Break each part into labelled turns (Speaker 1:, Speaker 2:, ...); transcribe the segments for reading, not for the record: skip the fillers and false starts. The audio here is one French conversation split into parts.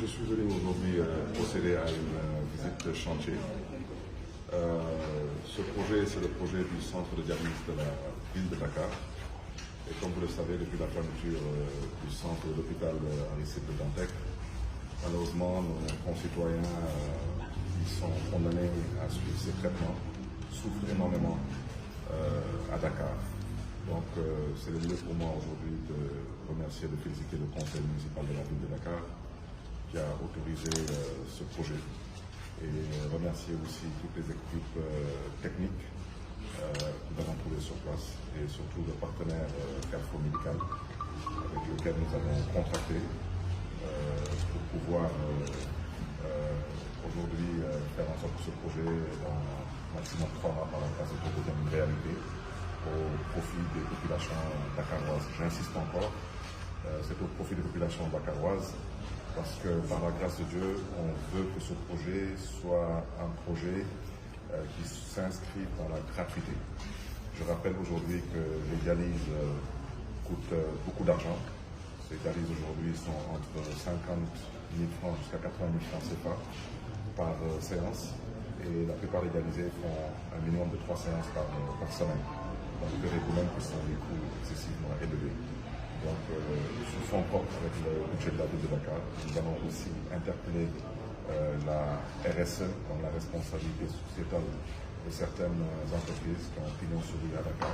Speaker 1: je suis venu aujourd'hui procéder à une visite de chantier. Ce projet, c'est le projet du centre de dialyse de la ville de Dakar. Et comme vous le savez, depuis la fermeture du centre de l'hôpital Aristide de Dantec, malheureusement, nos concitoyens qui sont condamnés à suivre ces traitements souffrent énormément à Dakar. Donc, c'est le lieu pour moi aujourd'hui de remercier et de féliciter le conseil municipal de la ville de Dakar qui a autorisé ce projet et remercier aussi toutes les équipes techniques que nous avons trouvées sur place et surtout le partenaire Carrefour Médical avec lequel nous avons contracté pour pouvoir aujourd'hui faire en sorte que ce projet dans maximum 3 mois par la grâce de Dieu devienne une réalité au profit des populations dakaroises. J'insiste encore, c'est au profit des populations dakaroises parce que par la grâce de Dieu, on veut que ce projet soit un projet qui s'inscrit dans la gratuité. Je rappelle aujourd'hui que les dialyses coûtent beaucoup d'argent. Ces dialyses aujourd'hui sont entre 50 000 francs jusqu'à 80 000 francs CFA par séance et la plupart des dialysés font un minimum de 3 séances par semaine. Donc il faut même que ce sont des coûts excessivement élevés. Donc sous fonds propres avec le budget de la ville de Dakar, nous allons aussi interpeller la RSE, comme la responsabilité sociétale de certaines entreprises qui ont pignon sur rue à Dakar,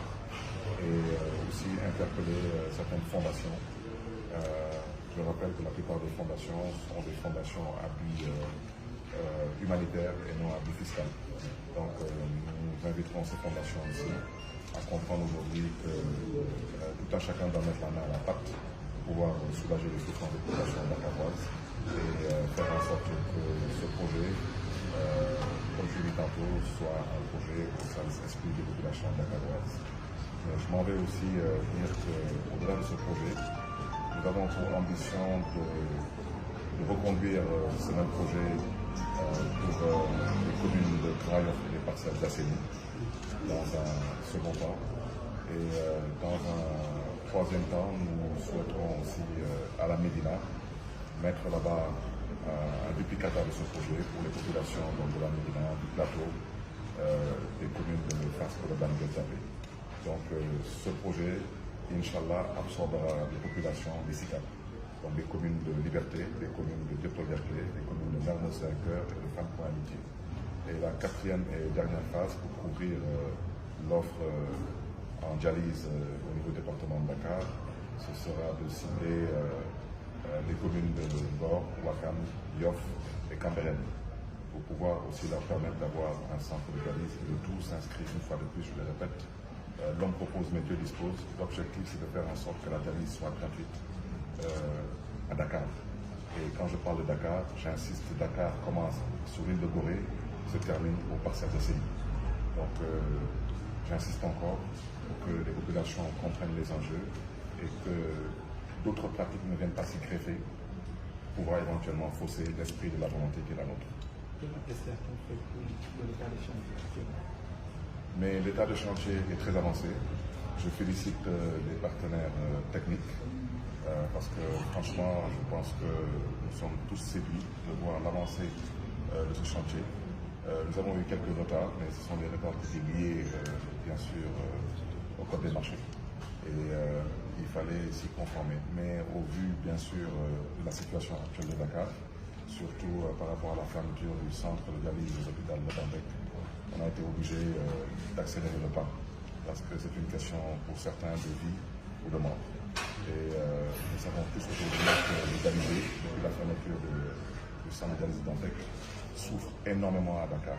Speaker 1: et aussi interpeller certaines fondations. Je rappelle que la plupart des fondations sont des fondations à but humanitaire et non à but fiscal. Donc nous inviterons ces fondations ici à comprendre aujourd'hui que tout un chacun doit mettre la main à la pâte pour pouvoir soulager les souffrances des populations dakaroises et faire en sorte que ce projet, comme je l'ai dit tantôt, soit un projet au service esprit des populations dakaroises. Mais je m'en vais aussi dire qu'au-delà de ce projet, nous avons pour ambition de reconduire ce même projet pour les communes de Kraïof et les parcelles d'Asseni dans un second temps. Et dans un troisième temps, nous souhaiterons aussi à la Médina mettre là-bas un duplicata de ce projet pour les populations donc, de la Médina, du plateau, des communes de Fasco, de Banguel-Tapé. Donc ce projet, Inch'Allah, absorbera les populations des SICAP, donc des communes de Liberté, des communes de Diopto-Liberté, des communes de Mermoz-Vainqueur et de Fan-Point-Amitié. Et la quatrième et dernière phase pour couvrir l'offre en dialyse au niveau du département de Dakar, ce sera de cibler les communes de Ngor, Ouakam, Yoff et Cambérène pour pouvoir aussi leur permettre d'avoir un centre de dialyse et le tout s'inscrit une fois de plus, je le répète, l'homme propose mais Dieu dispose. L'objectif c'est de faire en sorte que la dialyse soit gratuite à Dakar. Et quand je parle de Dakar, j'insiste, Dakar commence sur l'île de Gorée, se termine au parcelles de Séni. Donc j'insiste encore pour que les populations comprennent les enjeux et que d'autres pratiques ne viennent pas s'y greffer pour pouvoir éventuellement fausser l'esprit de la volonté qui est la nôtre. Mais l'état de chantier est très avancé. Je félicite les partenaires techniques parce que franchement, je pense que nous sommes tous séduits de voir l'avancée de ce chantier. Nous avons eu quelques retards, mais ce sont des retards qui étaient liés, bien sûr, au code des marchés. Et il fallait s'y conformer. Mais au vu, bien sûr, de la situation actuelle de Dakar, surtout par rapport à la fermeture du centre de dialyse de l'hôpital de Dantec, on a été obligé d'accélérer le pas, parce que c'est une question pour certains de vie ou de mort. Et nous savons tous aujourd'hui que les dialysés, depuis la fermeture du centre de dialyse de Dantec, souffrent énormément à Dakar.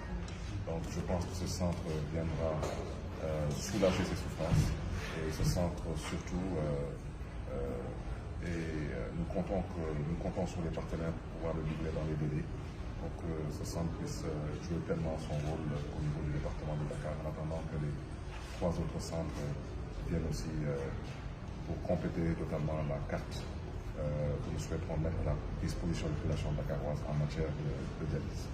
Speaker 1: Donc je pense que ce centre viendra soulager ces souffrances et ce centre surtout nous comptons sur les partenaires pour pouvoir le livrer dans les délais pour que ce centre puisse jouer pleinement son rôle au niveau du département de Dakar en attendant que les 3 autres centres viennent aussi pour compléter totalement la carte que nous souhaiterons mettre à la disposition des populations dakaroises en matière de dialyse.